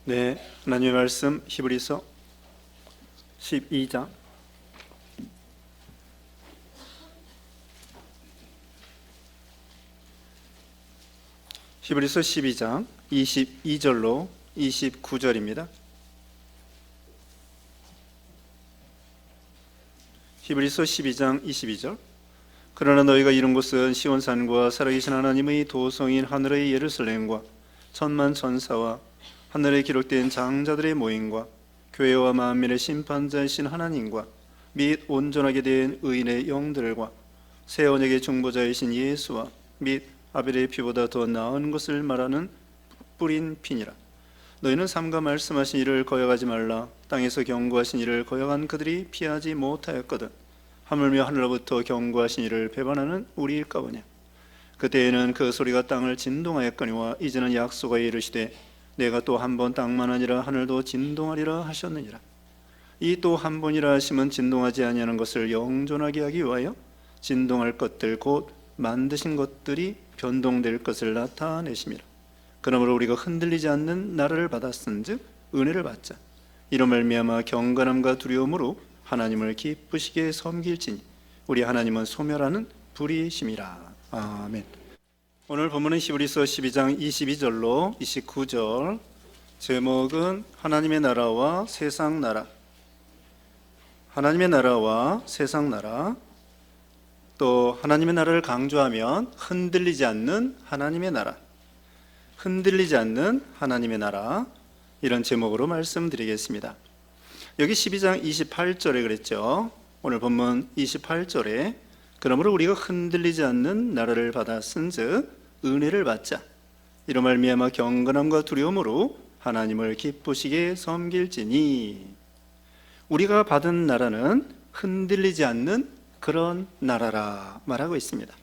네, 하나님의 말씀 히브리서 12장 히브리서 12장 22절로 29절입니다. 히브리서 12장 22절. 그러나 너희가 이룬 곳은 시온산과 살아계신 하나님의 도성인 하늘의 예루살렘과 천만 천사와 하늘에 기록된 장자들의 모임과 교회와 만민의 심판자이신 하나님과 및 온전하게 된 의인의 영들과 새 언약의 중보자이신 예수와 및 아벨의 피보다 더 나은 것을 말하는 뿌린 피니라. 너희는 삼가 말씀하신 이를 거역하지 말라. 땅에서 경고하신 이를 거역한 그들이 피하지 못하였거든. 하물며 하늘로부터 경고하신 이를 배반하는 우리일까 보냐. 그때에는 그 소리가 땅을 진동하였거니와 이제는 약속하여 이르시되 내가 또 한 번 땅만 아니라 하늘도 진동하리라 하셨느니라. 이 또 한 번이라 하심은 진동하지 아니하는 것을 영존하게 하기 위하여 진동할 것들 곧 만드신 것들이 변동될 것을 나타내심이라. 그러므로 우리가 흔들리지 않는 나라를 받았은즉 은혜를 받자. 이로 말미암아 경건함과 두려움으로 하나님을 기쁘시게 섬길지니 우리 하나님은 소멸하는 불이심이라. 아멘. 오늘 본문은 히브리서 12장 22절로 29절. 제목은 하나님의 나라와 세상 나라. 하나님의 나라와 세상 나라. 또 하나님의 나라를 강조하면 흔들리지 않는 하나님의 나라, 흔들리지 않는 하나님의 나라, 이런 제목으로 말씀드리겠습니다. 여기 12장 28절에 그랬죠. 오늘 본문 28절에 그러므로 우리가 흔들리지 않는 나라를 받았은즉 은혜를 받자. 이로 말미암아 경건함과 두려움으로 하나님을 기쁘시게 섬길지니. 우리가 받은 나라는 흔들리지 않는 그런 나라라 말하고 있습니다.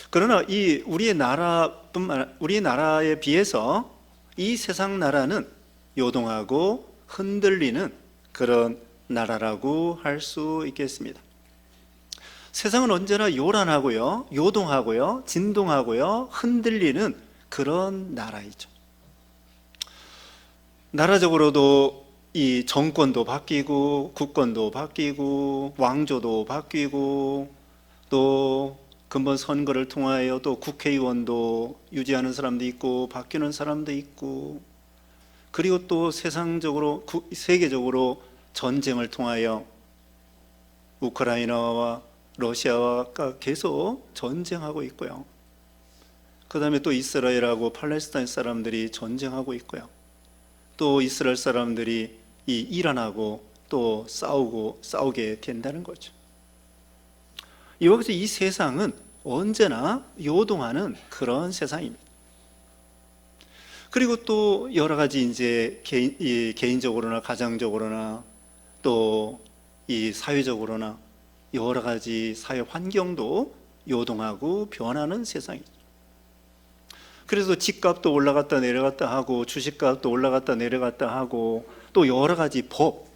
그러나 우리의 나라에 비해서 이 세상 나라는 요동하고 흔들리는 그런 나라라고 할 수 있겠습니다. 세상은 언제나 요란하고요, 요동하고요, 진동하고요, 흔들리는 그런 나라이죠. 나라적으로도 이 정권도 바뀌고 국권도 바뀌고 왕조도 바뀌고 또 근본 선거를 통하여 또 국회의원도 유지하는 사람도 있고 바뀌는 사람도 있고, 그리고 또 세계적으로 전쟁을 통하여 우크라이나와 러시아가 계속 전쟁하고 있고요. 그 다음에 또 이스라엘하고 팔레스타인 사람들이 전쟁하고 있고요. 또 이스라엘 사람들이 이 이란하고 또 싸우게 된다는 거죠. 이와 같이 이 세상은 언제나 요동하는 그런 세상입니다. 그리고 또 여러 가지 이제 개인적으로나 가정적으로나 또 이 사회적으로나 여러 가지 사회 환경도 요동하고 변하는 세상이죠. 그래서 집값도 올라갔다 내려갔다 하고 주식값도 올라갔다 내려갔다 하고 또 여러 가지 법,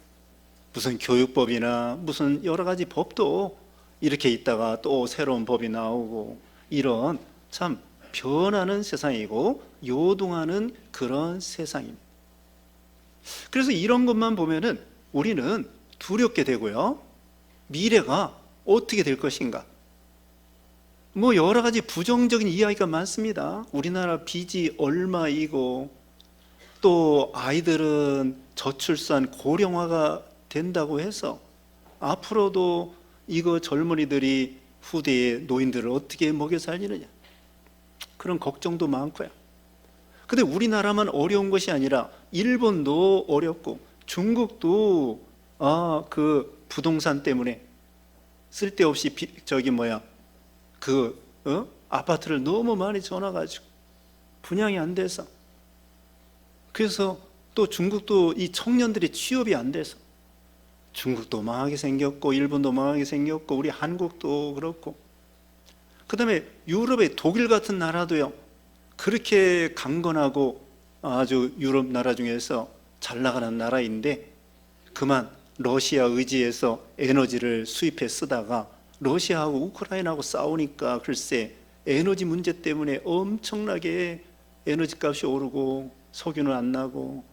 무슨 교육법이나 무슨 여러 가지 법도 이렇게 있다가 또 새로운 법이 나오고, 이런 참 변하는 세상이고 요동하는 그런 세상입니다. 그래서 이런 것만 보면은 우리는 두렵게 되고요, 미래가 어떻게 될 것인가, 뭐 여러 가지 부정적인 이야기가 많습니다. 우리나라 빚이 얼마이고 또 아이들은 저출산 고령화가 된다고 해서 앞으로도 이거 젊은이들이 후대의 노인들을 어떻게 먹여 살리느냐, 그런 걱정도 많고요. 근데 우리나라만 어려운 것이 아니라 일본도 어렵고 중국도 그 부동산 때문에 쓸데없이 아파트를 너무 많이 지어놔가지고 분양이 안 돼서, 그래서 또 중국도 이 청년들이 취업이 안 돼서 중국도 망하게 생겼고 일본도 망하게 생겼고 우리 한국도 그렇고, 그 다음에 유럽의 독일 같은 나라도요, 그렇게 강건하고 아주 유럽 나라 중에서 잘 나가는 나라인데 그만 러시아 의지해서 에너지를 수입해 쓰다가 러시아하고 우크라이나하고 싸우니까 글쎄 에너지 문제 때문에 엄청나게 에너지 값이 오르고 석유는 안 나고,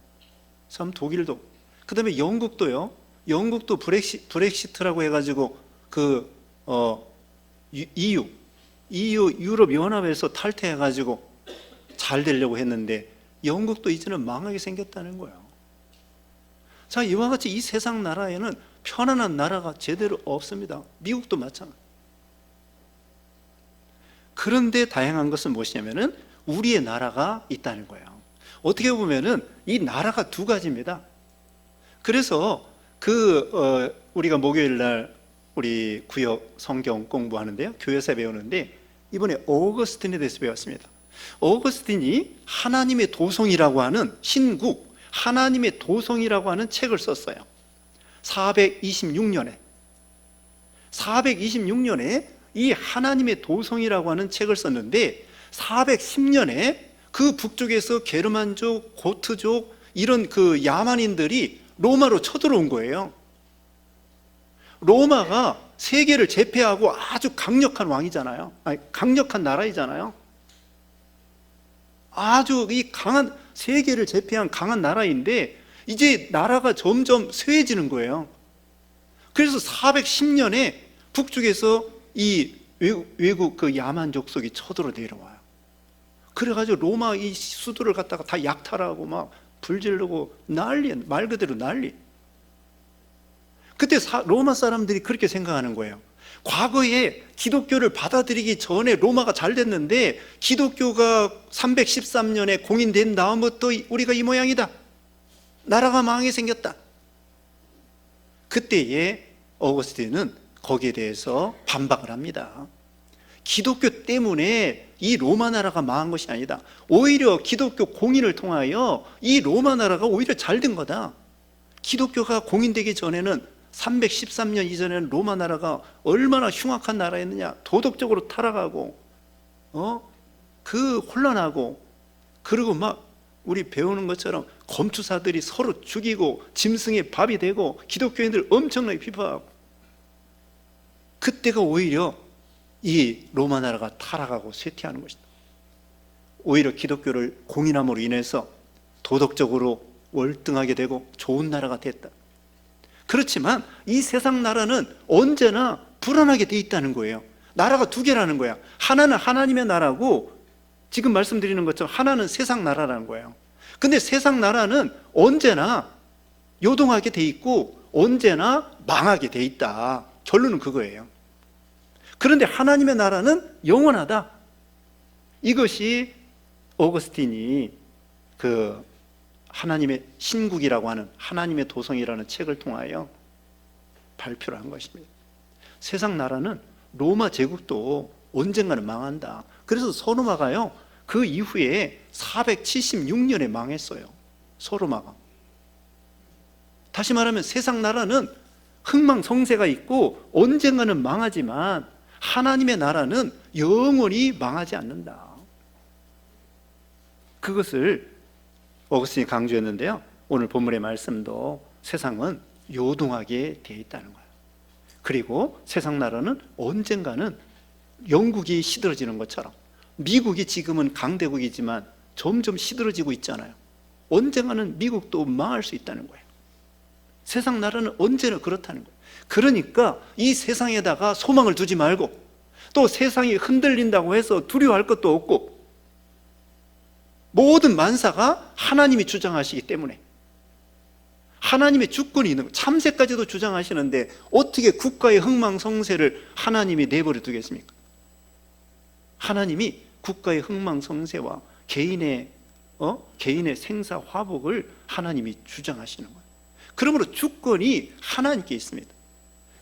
참 독일도, 그 다음에 영국도요. 영국도 브렉시트라고 해가지고 EU 유럽 연합에서 탈퇴해가지고 잘 되려고 했는데 영국도 이제는 망하게 생겼다는 거예요. 자, 이와 같이 이 세상 나라에는 편안한 나라가 제대로 없습니다. 미국도 마찬가지. 그런데 다양한 것은 무엇이냐면은 우리의 나라가 있다는 거예요. 어떻게 보면은 이 나라가 두 가지입니다. 그래서 우리가 목요일 날 우리 구역 성경 공부하는데요, 교회에서 배우는데 이번에 오거스틴에 대해서 배웠습니다. 오거스틴이 하나님의 도성이라고 하는 신국, 하나님의 도성이라고 하는 책을 썼어요. 426년에 이 하나님의 도성이라고 하는 책을 썼는데 410년에 그 북쪽에서 게르만족, 고트족 이런 그 야만인들이 로마로 쳐들어온 거예요. 로마가 세계를 제패하고 아주 강력한 왕이잖아요. 아니, 강력한 나라이잖아요. 아주 이 강한, 세계를 제패한 강한 나라인데 이제 나라가 점점 쇠해지는 거예요. 그래서 410년에 북쪽에서 이 외국 그 야만 족속이 쳐들어 내려와요. 그래가지고 로마 이 수도를 갖다가 다 약탈하고 막 불지르고 난리, 말 그대로 난리. 그때 로마 사람들이 그렇게 생각하는 거예요. 과거에 기독교를 받아들이기 전에 로마가 잘 됐는데 기독교가 313년에 공인된 다음부터 우리가 이 모양이다. 나라가 망하게 생겼다. 그때에 어거스틴은 거기에 대해서 반박을 합니다. 기독교 때문에 이 로마 나라가 망한 것이 아니다. 오히려 기독교 공인을 통하여 이 로마 나라가 오히려 잘 된 거다. 기독교가 공인되기 전에는 313년 이전에는 로마 나라가 얼마나 흉악한 나라였느냐. 도덕적으로 타락하고 혼란하고, 그리고 막 우리 배우는 것처럼 검투사들이 서로 죽이고 짐승의 밥이 되고 기독교인들 엄청나게 비판하고, 그때가 오히려 이 로마 나라가 타락하고 쇠퇴하는 것이다. 오히려 기독교를 공인함으로 인해서 도덕적으로 월등하게 되고 좋은 나라가 됐다. 그렇지만 이 세상 나라는 언제나 불안하게 돼 있다는 거예요. 나라가 두 개라는 거야. 하나는 하나님의 나라고, 지금 말씀드리는 것처럼 하나는 세상 나라라는 거예요. 근데 세상 나라는 언제나 요동하게 돼 있고 언제나 망하게 돼 있다. 결론은 그거예요. 그런데 하나님의 나라는 영원하다. 이것이 어거스틴이 하나님의 신국이라고 하는, 하나님의 도성이라는 책을 통하여 발표를 한 것입니다. 세상 나라는, 로마 제국도 언젠가는 망한다. 그래서 소로마가요, 그 이후에 476년에 망했어요. 소로마가. 다시 말하면 세상 나라는 흥망성쇠가 있고 언젠가는 망하지만 하나님의 나라는 영원히 망하지 않는다. 그것을 어거스틴이 강조했는데요, 오늘 본문의 말씀도 세상은 요동하게 되어 있다는 거예요. 그리고 세상 나라는 언젠가는 영국이 시들어지는 것처럼, 미국이 지금은 강대국이지만 점점 시들어지고 있잖아요. 언젠가는 미국도 망할 수 있다는 거예요. 세상 나라는 언제나 그렇다는 거예요. 그러니까 이 세상에다가 소망을 두지 말고, 또 세상이 흔들린다고 해서 두려워할 것도 없고, 모든 만사가 하나님이 주장하시기 때문에, 하나님의 주권이 있는, 참새까지도 주장하시는데 어떻게 국가의 흥망성쇠를 하나님이 내버려 두겠습니까? 하나님이 국가의 흥망성쇠와 개인의 생사 화복을 하나님이 주장하시는 거예요. 그러므로 주권이 하나님께 있습니다.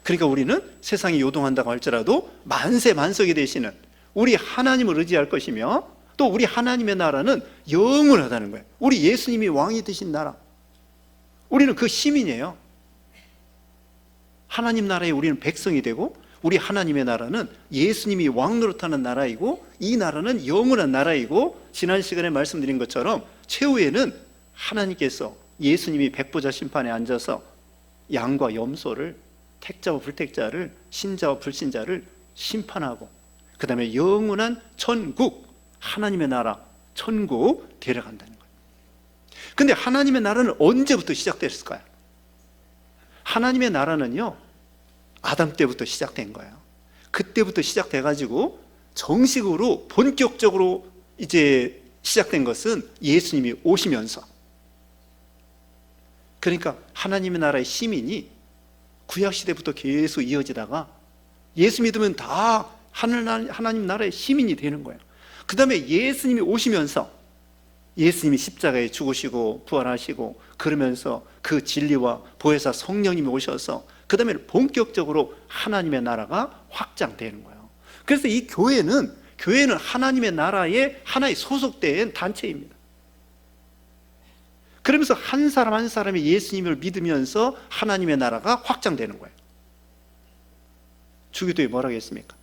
그러니까 우리는 세상이 요동한다고 할지라도 만세 만석이 되시는 우리 하나님을 의지할 것이며, 또 우리 하나님의 나라는 영원하다는 거예요. 우리 예수님이 왕이 되신 나라, 우리는 그 시민이에요. 하나님 나라에 우리는 백성이 되고, 우리 하나님의 나라는 예수님이 왕 노릇하는 나라이고, 이 나라는 영원한 나라이고, 지난 시간에 말씀드린 것처럼 최후에는 하나님께서, 예수님이 백보자 심판에 앉아서 양과 염소를, 택자와 불택자를, 신자와 불신자를 심판하고, 그 다음에 영원한 천국, 하나님의 나라, 천국 데려간다는 거예요. 근데 하나님의 나라는 언제부터 시작됐을까요? 하나님의 나라는요, 아담 때부터 시작된 거예요. 그때부터 시작돼가지고 정식으로 본격적으로 이제 시작된 것은 예수님이 오시면서, 그러니까 하나님의 나라의 시민이 구약시대부터 계속 이어지다가 예수 믿으면 다 하나님 나라의 시민이 되는 거예요. 그 다음에 예수님이 오시면서 예수님이 십자가에 죽으시고 부활하시고 그러면서 그 진리와 보혜사 성령님이 오셔서 그 다음에 본격적으로 하나님의 나라가 확장되는 거예요. 그래서 이 교회는 하나님의 나라의 하나의 소속된 단체입니다. 그러면서 한 사람 한 사람이 예수님을 믿으면서 하나님의 나라가 확장되는 거예요. 주기도에 뭐라고 했습니까?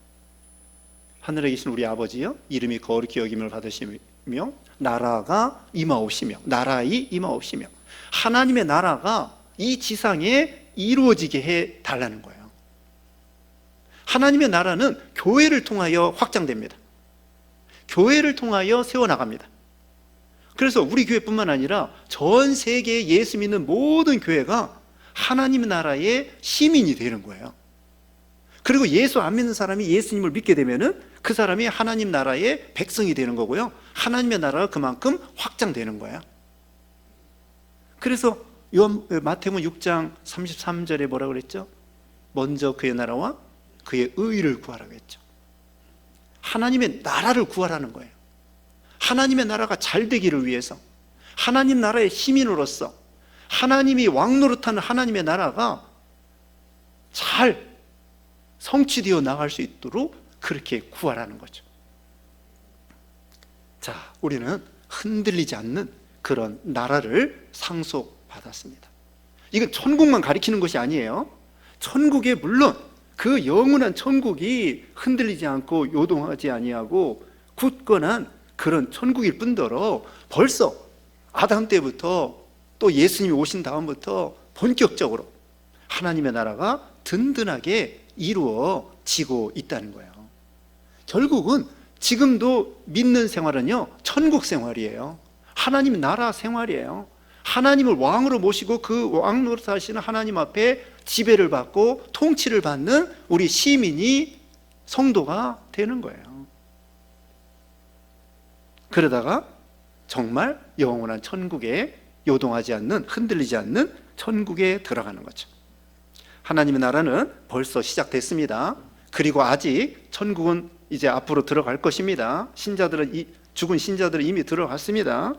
하늘에 계신 우리 아버지여, 이름이 거룩히 여김을 받으시며 나라가 임하옵시며, 나라의 임하옵시며, 하나님의 나라가 이 지상에 이루어지게 해 달라는 거예요. 하나님의 나라는 교회를 통하여 확장됩니다. 교회를 통하여 세워나갑니다. 그래서 우리 교회뿐만 아니라 전 세계에 예수 믿는 모든 교회가 하나님의 나라의 시민이 되는 거예요. 그리고 예수 안 믿는 사람이 예수님을 믿게 되면은 그 사람이 하나님 나라의 백성이 되는 거고요, 하나님의 나라가 그만큼 확장되는 거예요. 그래서 마태복음 6장 33절에 뭐라고 그랬죠? 먼저 그의 나라와 그의 의를 구하라고 했죠. 하나님의 나라를 구하라는 거예요. 하나님의 나라가 잘 되기를 위해서, 하나님 나라의 시민으로서 하나님이 왕노릇하는 하나님의 나라가 잘 성취되어 나갈 수 있도록 그렇게 구하라는 거죠. 자, 우리는 흔들리지 않는 그런 나라를 상속받았습니다. 이건 천국만 가리키는 것이 아니에요. 천국에 물론 그 영원한 천국이 흔들리지 않고 요동하지 아니하고 굳건한 그런 천국일 뿐더러 벌써 아담 때부터 또 예수님이 오신 다음부터 본격적으로 하나님의 나라가 든든하게 이루어지고 있다는 거예요. 결국은 지금도 믿는 생활은요, 천국 생활이에요. 하나님 나라 생활이에요. 하나님을 왕으로 모시고 그 왕으로 사시는 하나님 앞에 지배를 받고 통치를 받는 우리 시민이 성도가 되는 거예요. 그러다가 정말 영원한 천국에 요동하지 않는, 흔들리지 않는 천국에 들어가는 거죠. 하나님의 나라는 벌써 시작됐습니다. 그리고 아직 천국은 이제 앞으로 들어갈 것입니다. 죽은 신자들은 이미 들어갔습니다.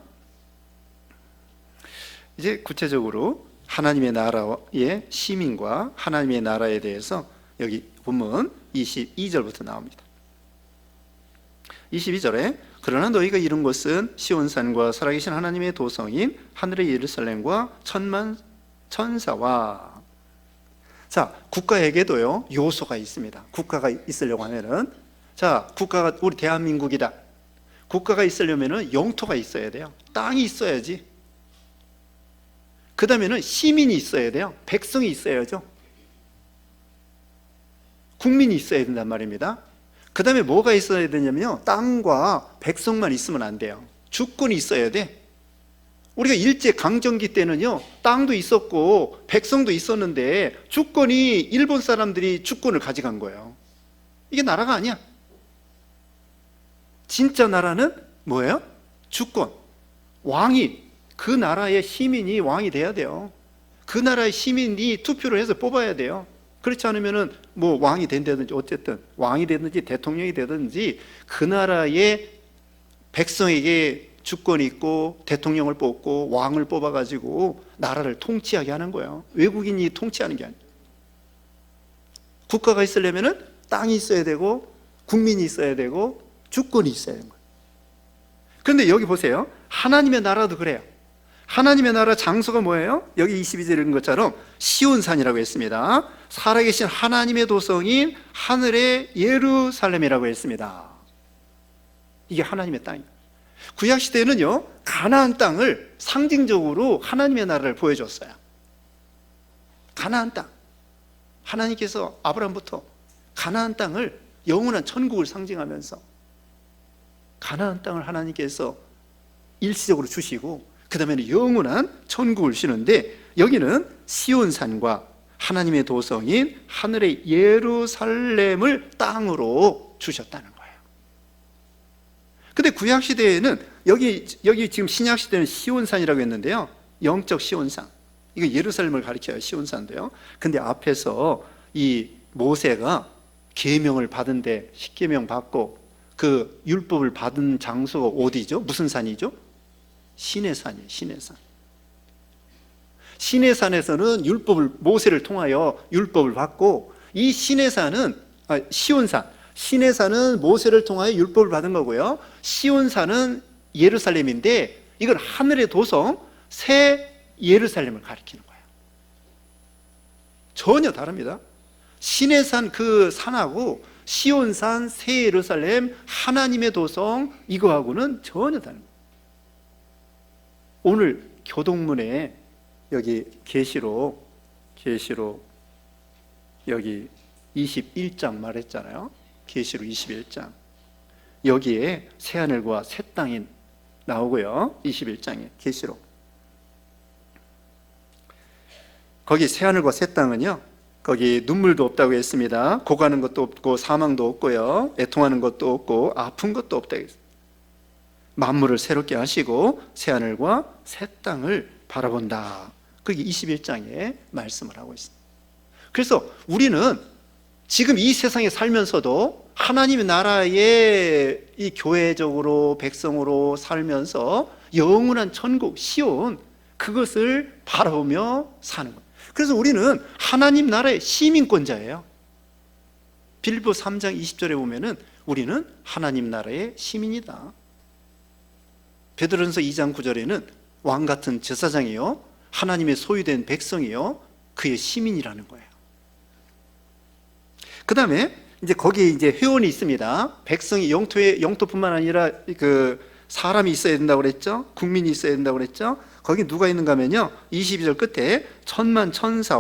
이제 구체적으로 하나님의 나라의 시민과 하나님의 나라에 대해서 여기 본문 22절부터 나옵니다. 22절에 그러나 너희가 이룬 것은 시온산과 살아계신 하나님의 도성인 하늘의 예루살렘과 천만 천사와. 자, 국가에게도요 요소가 있습니다. 국가가 있으려고 하면은, 자, 국가가 우리 대한민국이다. 국가가 있으려면은 영토가 있어야 돼요. 땅이 있어야지. 그 다음에는 시민이 있어야 돼요. 백성이 있어야죠. 국민이 있어야 된단 말입니다. 그 다음에 뭐가 있어야 되냐면요, 땅과 백성만 있으면 안 돼요. 주권이 있어야 돼. 우리가 일제 강점기 때는요, 땅도 있었고 백성도 있었는데 주권이 일본 사람들이 주권을 가져간 거예요. 이게 나라가 아니야. 진짜 나라는 뭐예요? 주권. 왕이, 그 나라의 시민이 왕이 돼야 돼요. 그 나라의 시민이 투표를 해서 뽑아야 돼요. 그렇지 않으면은 뭐 왕이 된다든지 어쨌든 왕이 되든지 대통령이 되든지 그 나라의 백성에게 주권이 있고 대통령을 뽑고 왕을 뽑아가지고 나라를 통치하게 하는 거예요. 외국인이 통치하는 게 아니에요. 국가가 있으려면은 땅이 있어야 되고 국민이 있어야 되고 주권이 있어야 되는 거예요. 그런데 여기 보세요. 하나님의 나라도 그래요. 하나님의 나라 장소가 뭐예요? 여기 22절에 읽은 것처럼 시온산이라고 했습니다. 살아계신 하나님의 도성인 하늘의 예루살렘이라고 했습니다. 이게 하나님의 땅이에요. 구약시대에는요, 가나안 땅을 상징적으로 하나님의 나라를 보여줬어요. 가나안 땅, 하나님께서 아브라함부터 가나안 땅을 영원한 천국을 상징하면서 가나안 땅을 하나님께서 일시적으로 주시고 그 다음에는 영원한 천국을 주시는데, 여기는 시온산과 하나님의 도성인 하늘의 예루살렘을 땅으로 주셨다는 거예요. 근데 구약시대에는 여기 지금 신약시대는 시온산이라고 했는데요, 영적 시온산, 이거 예루살렘을 가리켜요, 시온산인데요. 근데 앞에서 이 모세가 계명을 받은데, 십계명 받고 그 율법을 받은 장소가 어디죠? 무슨 산이죠? 시내산이에요. 시내산. 시내산에서는 모세를 통하여 율법을 받고, 이 시내산은 시온산, 시내산은 모세를 통하여 율법을 받은 거고요, 시온산은 예루살렘인데, 이건 하늘의 도성 새 예루살렘을 가리키는 거예요. 전혀 다릅니다. 시내산 그 산하고 시온산 새 예루살렘 하나님의 도성, 이거하고는 전혀 다른 거예요. 오늘 교동문에 여기 계시록 여기 21장 말했잖아요. 계시록 21장, 여기에 새하늘과 새 땅이 나오고요. 21장에 계시록, 거기 새하늘과 새 땅은요, 거기 눈물도 없다고 했습니다. 고가는 것도 없고 사망도 없고요, 애통하는 것도 없고 아픈 것도 없다고 했습니다. 만물을 새롭게 하시고 새하늘과 새 땅을 바라본다, 그게 21장에 말씀을 하고 있습니다. 그래서 우리는 지금 이 세상에 살면서도 하나님의 나라의 이 교회적으로 백성으로 살면서 영원한 천국 시온, 그것을 바라보며 사는 거예요. 그래서 우리는 하나님 나라의 시민권자예요. 빌립보 3장 20절에 보면은 우리는 하나님 나라의 시민이다. 베드로전서 2장 9절에는 왕 같은 제사장이요, 하나님의 소유된 백성이요, 그의 시민이라는 거예요. 그 다음에 이제 거기에 이제 회원이 있습니다. 백성이 영토뿐만 아니라 그 사람이 있어야 된다고 그랬죠. 국민이 있어야 된다고 그랬죠. 거기 누가 있는가 하면요, 22절 끝에 천만 천사,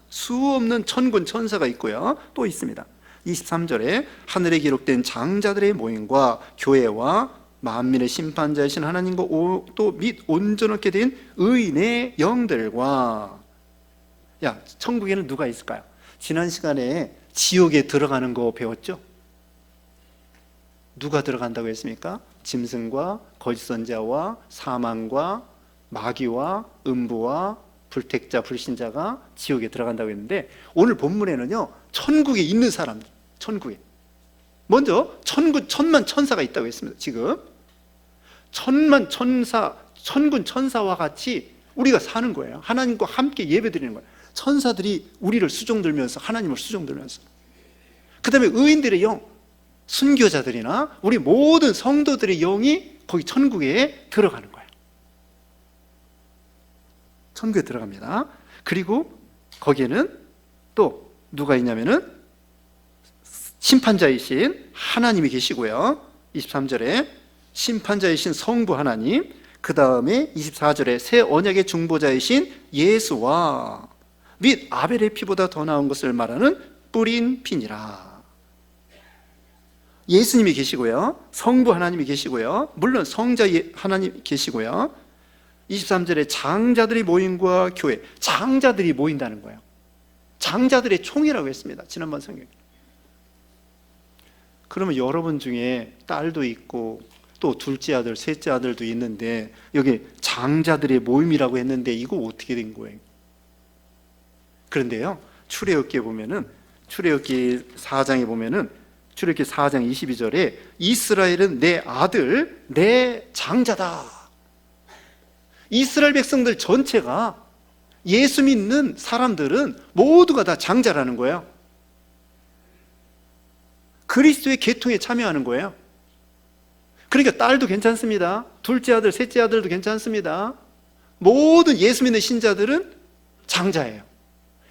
수 없는 천군 천사가 있고요, 또 있습니다. 23절에 하늘에 기록된 장자들의 모임과 교회와 만민의 심판자이신 하나님과 또 및 온전하게 된 의인의 영들과. 야, 천국에는 누가 있을까요? 지난 시간에 지옥에 들어가는 거 배웠죠? 누가 들어간다고 했습니까? 짐승과 거짓 선지자와 사망과 마귀와 음부와 불택자 불신자가 지옥에 들어간다고 했는데, 오늘 본문에는요, 천국에 있는 사람들, 천국에 먼저 천만 천사가 있다고 했습니다. 지금 천만 천사, 천군 천사와 같이 우리가 사는 거예요. 하나님과 함께 예배드리는 거예요. 천사들이 우리를 수종들면서, 하나님을 수종들면서, 그 다음에 의인들의 영, 순교자들이나 우리 모든 성도들의 영이 거기 천국에 들어가는 거예요. 천국에 들어갑니다. 그리고 거기에는 또 누가 있냐면은 심판자이신 하나님이 계시고요, 23절에 심판자이신 성부 하나님, 그 다음에 24절에 새 언약의 중보자이신 예수와 및 아벨의 피보다 더 나은 것을 말하는 뿌린 피니라. 예수님이 계시고요, 성부 하나님이 계시고요, 물론 성자 하나님 계시고요, 23절에 장자들의 모임과 교회, 장자들이 모인다는 거예요. 장자들의 총이라고 했습니다, 지난번 성경에. 그러면 여러분 중에 딸도 있고 또 둘째 아들, 셋째 아들도 있는데 여기 장자들의 모임이라고 했는데 이거 어떻게 된 거예요? 그런데요, 출애굽기에 보면은, 출애굽기 4장에 보면은, 출애굽기 4장 22절에 이스라엘은 내 아들, 내 장자다. 이스라엘 백성들 전체가, 예수 믿는 사람들은 모두가 다 장자라는 거예요. 그리스도의 계통에 참여하는 거예요. 그러니까 딸도 괜찮습니다. 둘째 아들, 셋째 아들도 괜찮습니다. 모든 예수 믿는 신자들은 장자예요.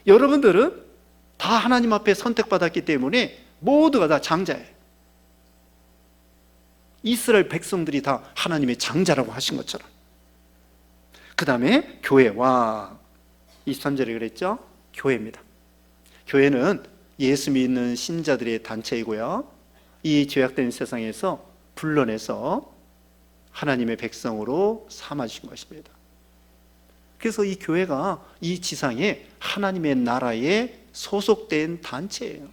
여러분들은 다 하나님 앞에 선택받았기 때문에 모두가 다 장자예요. 이스라엘 백성들이 다 하나님의 장자라고 하신 것처럼. 그 다음에 교회와, 23절에 그랬죠? 교회입니다. 교회는 예수 믿는 신자들의 단체이고요, 이 죄악된 세상에서 불러내서 하나님의 백성으로 삼아주신 것입니다. 그래서 이 교회가 이 지상에 하나님의 나라에 소속된 단체예요.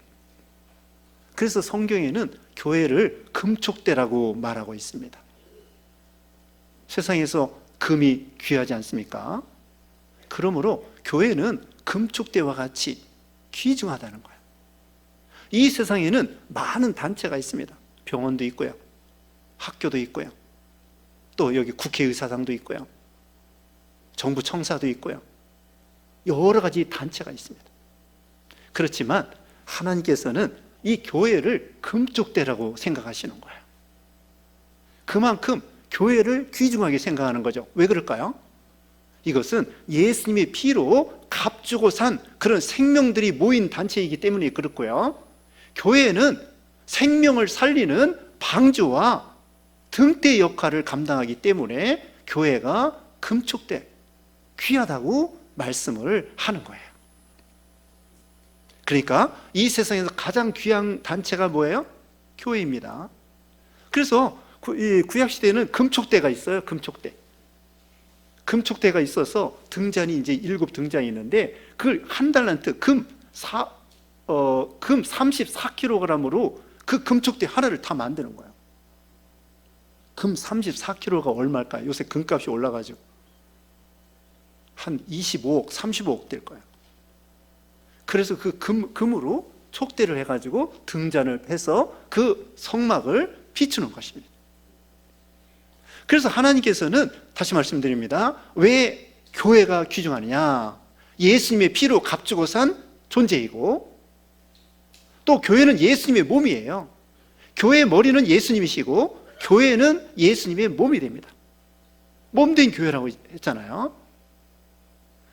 그래서 성경에는 교회를 금촉대라고 말하고 있습니다. 세상에서 금이 귀하지 않습니까? 그러므로 교회는 금촉대와 같이 귀중하다는 거예요. 이 세상에는 많은 단체가 있습니다. 병원도 있고요, 학교도 있고요, 또 여기 국회의사당도 있고요, 정부 청사도 있고요, 여러 가지 단체가 있습니다. 그렇지만 하나님께서는 이 교회를 금촉대라고 생각하시는 거예요. 그만큼 교회를 귀중하게 생각하는 거죠. 왜 그럴까요? 이것은 예수님의 피로 값주고 산 그런 생명들이 모인 단체이기 때문에 그렇고요, 교회는 생명을 살리는 방주와 등대 역할을 감당하기 때문에 교회가 금촉대, 귀하다고 말씀을 하는 거예요. 그러니까 이 세상에서 가장 귀한 단체가 뭐예요? 교회입니다. 그래서 이 구약시대에는 금촉대가 있어요. 금촉대가 있어서 등잔이 이제 7등잔이 있는데 그 한 달란트 금 34kg으로 그 금촉대 하나를 다 만드는 거예요. 금 34kg가 얼마일까요? 요새 금값이 올라가지고 한 25억, 35억 될 거예요. 그래서 그 금으로 촉대를 해가지고 등잔을 해서 그 성막을 비추는 것입니다. 그래서 하나님께서는 다시 말씀드립니다. 왜 교회가 귀중하느냐? 예수님의 피로 값주고 산 존재이고, 또 교회는 예수님의 몸이에요. 교회의 머리는 예수님이시고 교회는 예수님의 몸이 됩니다. 몸된 교회라고 했잖아요.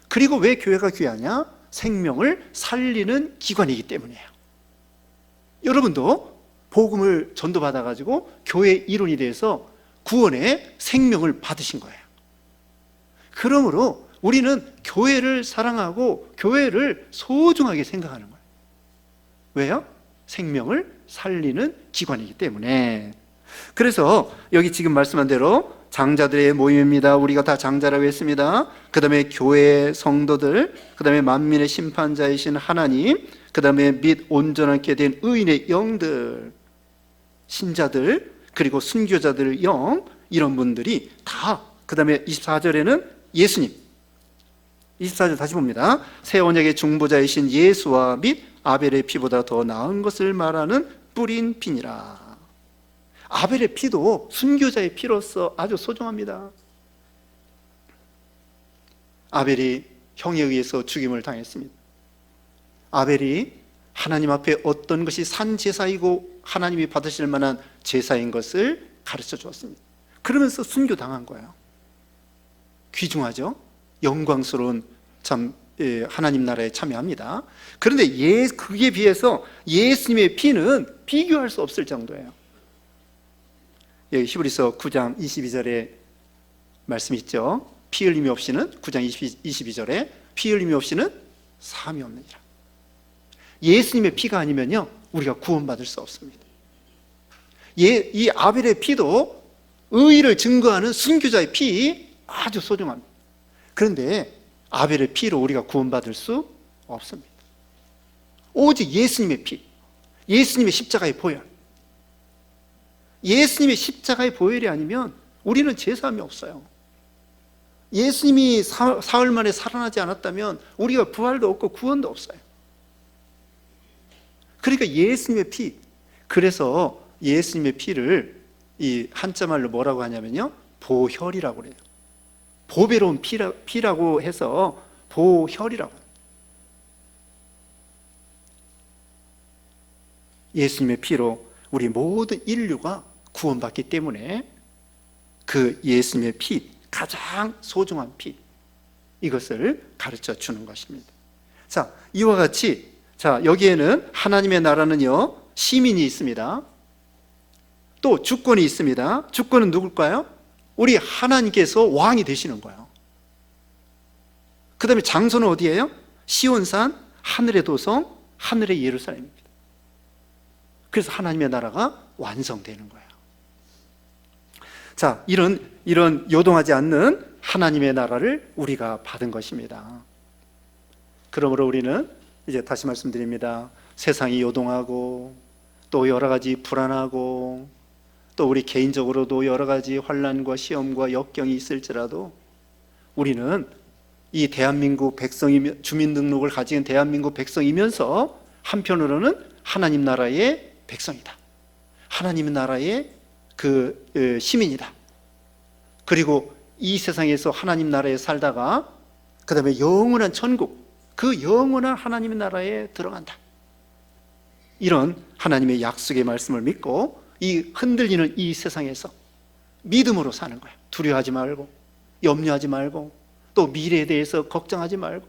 그리고 왜 교회가 귀하냐? 생명을 살리는 기관이기 때문이에요. 여러분도 복음을 전도받아가지고 교회 일원이 돼서 구원의 생명을 받으신 거예요. 그러므로 우리는 교회를 사랑하고 교회를 소중하게 생각하는 거예요. 왜요? 생명을 살리는 기관이기 때문에. 그래서 여기 지금 말씀한 대로 장자들의 모임입니다. 우리가 다 장자라고 했습니다. 그 다음에 교회 성도들, 그 다음에 만민의 심판자이신 하나님, 그 다음에 및 온전하게 된 의인의 영들, 신자들, 그리고 순교자들 영, 이런 분들이 다, 그 다음에 24절에는 예수님, 24절 다시 봅니다. 새 언약의 중보자이신 예수와 및 아벨의 피보다 더 나은 것을 말하는 뿌린 피니라. 아벨의 피도 순교자의 피로서 아주 소중합니다. 아벨이 형에 의해서 죽임을 당했습니다. 아벨이 하나님 앞에 어떤 것이 산 제사이고 하나님이 받으실 만한 제사인 것을 가르쳐 주었습니다. 그러면서 순교당한 거예요. 귀중하죠? 영광스러운 참 하나님 나라에 참여합니다. 그런데 그에 비해서 예수님의 피는 비교할 수 없을 정도예요. 여기 히브리서 9장 22절에 말씀 있죠. 피 흘림이 없이는 9장 22절에 피 흘림이 없이는 사함이 없느니라. 예수님의 피가 아니면요 우리가 구원받을 수 없습니다. 이 아벨의 피도 의의를 증거하는 순교자의 피 아주 소중합니다. 그런데 아벨의 피로 우리가 구원받을 수 없습니다. 오직 예수님의 피, 예수님의 십자가의 보혈, 예수님의 십자가의 보혈이 아니면 우리는 제사함이 없어요. 예수님이 사흘 만에 살아나지 않았다면 우리가 부활도 없고 구원도 없어요. 그러니까 예수님의 피, 그래서 예수님의 피를 이 한자말로 뭐라고 하냐면요 보혈이라고 그래요. 보배로운 피라고 해서 보혈이라고 해요. 예수님의 피로 우리 모든 인류가 구원받기 때문에 그 예수님의 피, 가장 소중한 피, 이것을 가르쳐 주는 것입니다. 자, 이와 같이 여기에는 하나님의 나라는요 시민이 있습니다. 또 주권이 있습니다. 주권은 누굴까요? 우리 하나님께서 왕이 되시는 거예요. 그 다음에 장소는 어디예요? 시온산, 하늘의 도성, 하늘의 예루살렘입니다. 그래서 하나님의 나라가 완성되는 거예요. 자, 이런 요동하지 않는 하나님의 나라를 우리가 받은 것입니다. 그러므로 우리는 이제 다시 말씀드립니다. 세상이 요동하고 또 여러 가지 불안하고 또 우리 개인적으로도 여러 가지 환난과 시험과 역경이 있을지라도 우리는 이 대한민국 백성이며 주민등록을 가진 대한민국 백성이면서 한편으로는 하나님 나라의 백성이다. 하나님 나라의 시민이다. 그리고 이 세상에서 하나님 나라에 살다가 그 다음에 영원한 천국, 그 영원한 하나님의 나라에 들어간다. 이런 하나님의 약속의 말씀을 믿고 이 흔들리는 이 세상에서 믿음으로 사는 거예요. 두려워하지 말고 염려하지 말고 또 미래에 대해서 걱정하지 말고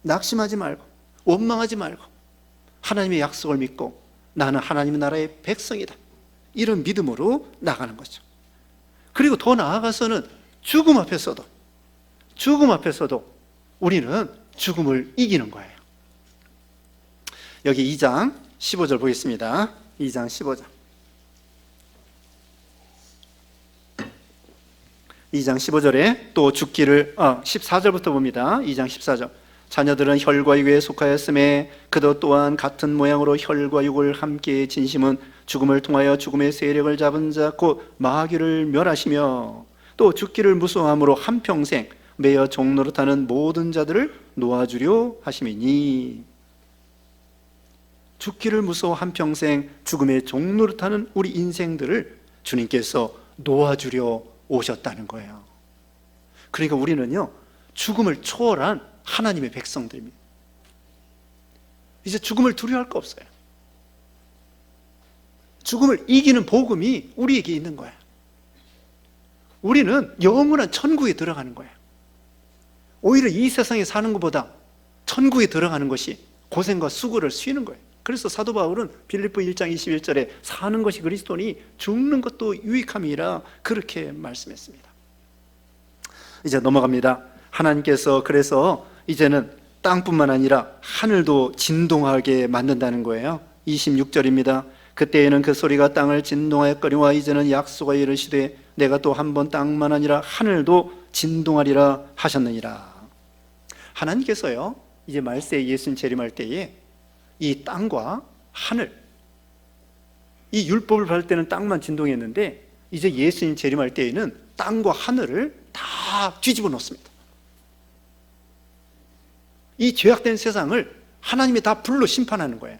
낙심하지 말고 원망하지 말고 하나님의 약속을 믿고 나는 하나님의 나라의 백성이다. 이런 믿음으로 나가는 거죠. 그리고 더 나아가서는 죽음 앞에서도 우리는 죽음을 이기는 거예요. 여기 2장 15절 보겠습니다. 2장 15절. 2장 15절에 또 죽기를 14절부터 봅니다. 2장 14절. 자녀들은 혈과 육에 속하였음에 그도 또한 같은 모양으로 혈과 육을 함께 진심은 죽음을 통하여 죽음의 세력을 잡은 자 곧 마귀를 멸하시며 또 죽기를 무서워함으로 한평생 매여 종노릇하는 모든 자들을 놓아주려 하심이니. 죽기를 무서워 한평생 죽음의 종노릇하는 우리 인생들을 주님께서 놓아주려 오셨다는 거예요. 그러니까 우리는요 죽음을 초월한 하나님의 백성들입니다. 이제 죽음을 두려워할 거 없어요. 죽음을 이기는 복음이 우리에게 있는 거예요. 우리는 영원한 천국에 들어가는 거예요. 오히려 이 세상에 사는 것보다 천국에 들어가는 것이 고생과 수고를 쉬는 거예요. 그래서 사도 바울은 빌립보 1장 21절에 사는 것이 그리스도니 죽는 것도 유익함이라 그렇게 말씀했습니다. 이제 넘어갑니다. 하나님께서 그래서 이제는 땅뿐만 아니라 하늘도 진동하게 만든다는 거예요. 26절입니다. 그때에는 그 소리가 땅을 진동하였거니와 이제는 약속하여 이르시되 내가 또 한 번 땅만 아니라 하늘도 진동하리라 하셨느니라. 하나님께서요 이제 말세에 예수님 재림할 때에 이 땅과 하늘, 이 율법을 받을 때는 땅만 진동했는데 이제 예수님 재림할 때에는 땅과 하늘을 다 뒤집어 놓습니다. 이 죄악된 세상을 하나님이 다 불로 심판하는 거예요.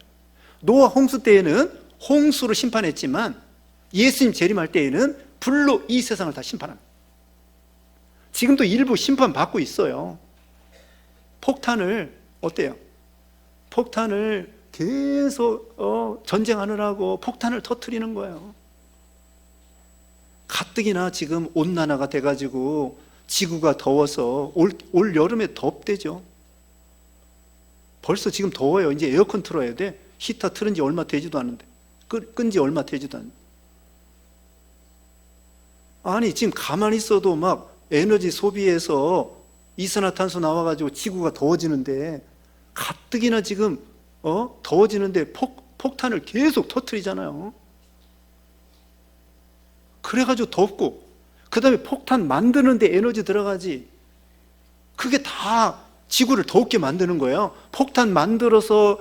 노아 홍수 때에는 홍수로 심판했지만 예수님 재림할 때에는 불로 이 세상을 다 심판합니다. 지금도 일부 심판받고 있어요. 폭탄을 어때요? 폭탄을 계속 전쟁하느라고 폭탄을 터뜨리는 거예요. 가뜩이나 지금 온난화가 돼가지고 지구가 더워서 올 여름에 덥대죠. 벌써 지금 더워요. 이제 에어컨 틀어야 돼. 히터 틀은 지 얼마 되지도 않는데, 끈 지 얼마 되지도 않는데. 아니 지금 가만히 있어도 막 에너지 소비해서 이산화탄소 나와가지고 지구가 더워지는데 가뜩이나 지금 더워지는데 폭탄을 계속 터뜨리잖아요. 그래가지고 덥고 그 다음에 폭탄 만드는데 에너지 들어가지. 그게 다 지구를 더웁게 만드는 거예요. 폭탄 만들어서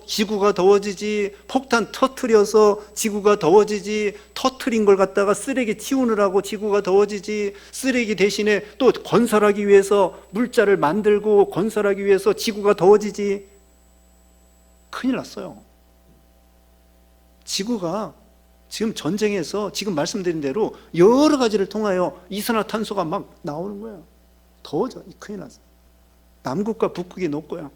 지구가 더워지지, 폭탄 터뜨려서 지구가 더워지지, 터뜨린 걸 갖다가 쓰레기 치우느라고 지구가 더워지지, 쓰레기 대신에 또 건설하기 위해서 물자를 만들고 건설하기 위해서 지구가 더워지지. 큰일 났어요. 지구가 지금 전쟁에서 지금 말씀드린 대로 여러 가지를 통하여 이산화탄소가 막 나오는 거예요. 더워져. 큰일 났어요. 남극과 북극이 높고요.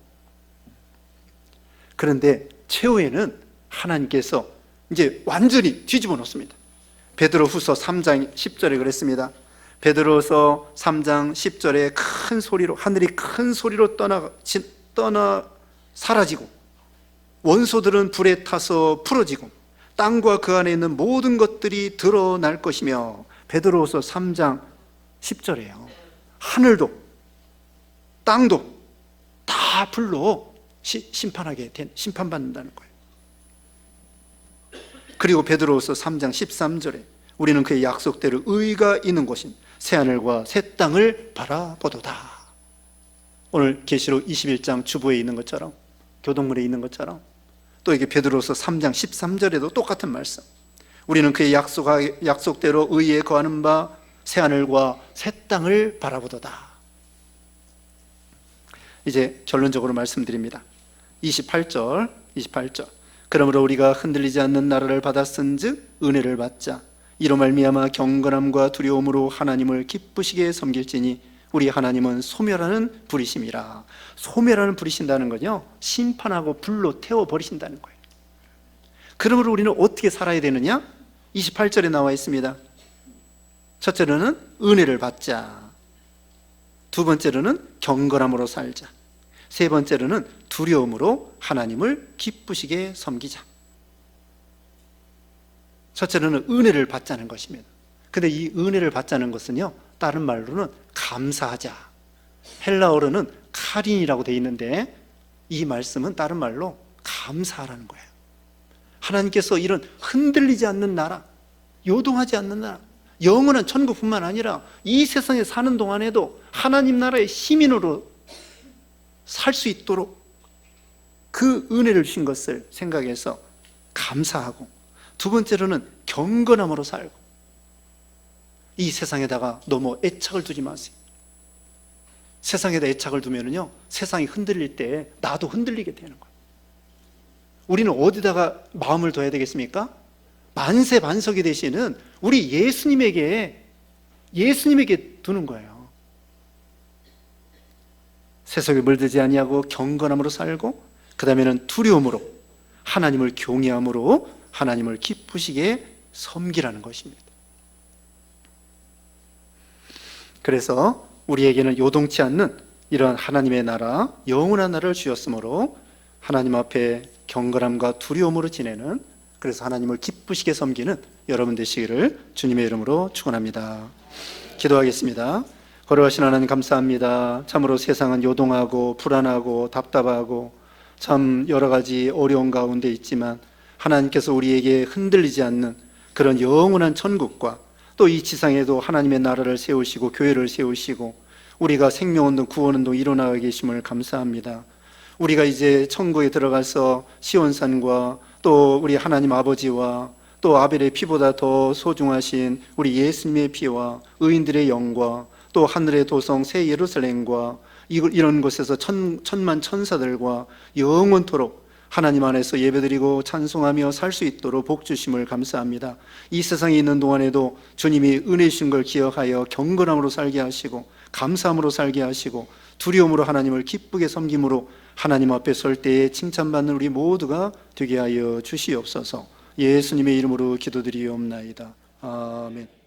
그런데 최후에는 하나님께서 이제 완전히 뒤집어 놓습니다. 베드로후서 3장 10절에 그랬습니다. 베드로후서 3장 10절에 큰 소리로, 하늘이 큰 소리로 떠나 사라지고 원소들은 불에 타서 풀어지고 땅과 그 안에 있는 모든 것들이 드러날 것이며. 베드로후서 3장 10절이에요. 하늘도 땅도 다 불로 심판받는다는 거예요. 그리고 베드로후서 3장 13절에 우리는 그의 약속대로 의가 있는 곳인 새하늘과 새 땅을 바라보도다. 오늘 계시록 21장 주보에 있는 것처럼, 교동문에 있는 것처럼, 또 이게 베드로서 3장 13절에도 똑같은 말씀. 우리는 그의 약속대로 의에 거하는 바 새하늘과 새 땅을 바라보도다. 이제 결론적으로 말씀드립니다. 28절. 그러므로 우리가 흔들리지 않는 나라를 받았은즉 은혜를 받자. 이로 말미암아 경건함과 두려움으로 하나님을 기쁘시게 섬길지니 우리 하나님은 소멸하는 불이심이라. 소멸하는 불이신다는 건요, 심판하고 불로 태워버리신다는 거예요. 그러므로 우리는 어떻게 살아야 되느냐? 28절에 나와 있습니다. 첫째로는 은혜를 받자. 두 번째로는 경건함으로 살자. 세 번째로는 두려움으로 하나님을 기쁘시게 섬기자. 첫째로는 은혜를 받자는 것입니다. 근데 이 은혜를 받자는 것은요, 다른 말로는 감사하자. 헬라어로는 카린이라고 되어 있는데 이 말씀은 다른 말로 감사하라는 거예요. 하나님께서 이런 흔들리지 않는 나라, 요동하지 않는 나라, 영원한 천국뿐만 아니라 이 세상에 사는 동안에도 하나님 나라의 시민으로 살 수 있도록 그 은혜를 주신 것을 생각해서 감사하고, 두 번째로는 경건함으로 살고, 이 세상에다가 너무 애착을 두지 마세요. 세상에다 애착을 두면요, 세상이 흔들릴 때 나도 흔들리게 되는 거예요. 우리는 어디다가 마음을 둬야 되겠습니까? 만세반석이 되시는 우리 예수님에게 두는 거예요. 세속에 물들지 아니하고 경건함으로 살고, 그 다음에는 두려움으로 하나님을 경외함으로 하나님을 기쁘시게 섬기라는 것입니다. 그래서 우리에게는 요동치 않는 이런 하나님의 나라, 영원한 나라를 주셨으므로 하나님 앞에 경건함과 두려움으로 지내는, 그래서 하나님을 기쁘시게 섬기는 여러분 되시기를 주님의 이름으로 축원합니다. 기도하겠습니다. 거룩하신 하나님 감사합니다. 참으로 세상은 요동하고 불안하고 답답하고 참 여러 가지 어려운 가운데 있지만, 하나님께서 우리에게 흔들리지 않는 그런 영원한 천국과 또 이 지상에도 하나님의 나라를 세우시고 교회를 세우시고 우리가 생명운동, 구원운동 일어나가 계심을 감사합니다. 우리가 이제 천국에 들어가서 시온산과 또 우리 하나님 아버지와 또 아벨의 피보다 더 소중하신 우리 예수님의 피와 의인들의 영과 또 하늘의 도성 새 예루살렘과 이런 곳에서 천만 천사들과 영원토록 하나님 안에서 예배드리고 찬송하며 살 수 있도록 복 주심을 감사합니다. 이 세상에 있는 동안에도 주님이 은혜 주신 걸 기억하여 경건함으로 살게 하시고 감사함으로 살게 하시고 두려움으로 하나님을 기쁘게 섬김으로 하나님 앞에 설 때에 칭찬받는 우리 모두가 되게 하여 주시옵소서. 예수님의 이름으로 기도드리옵나이다. 아멘.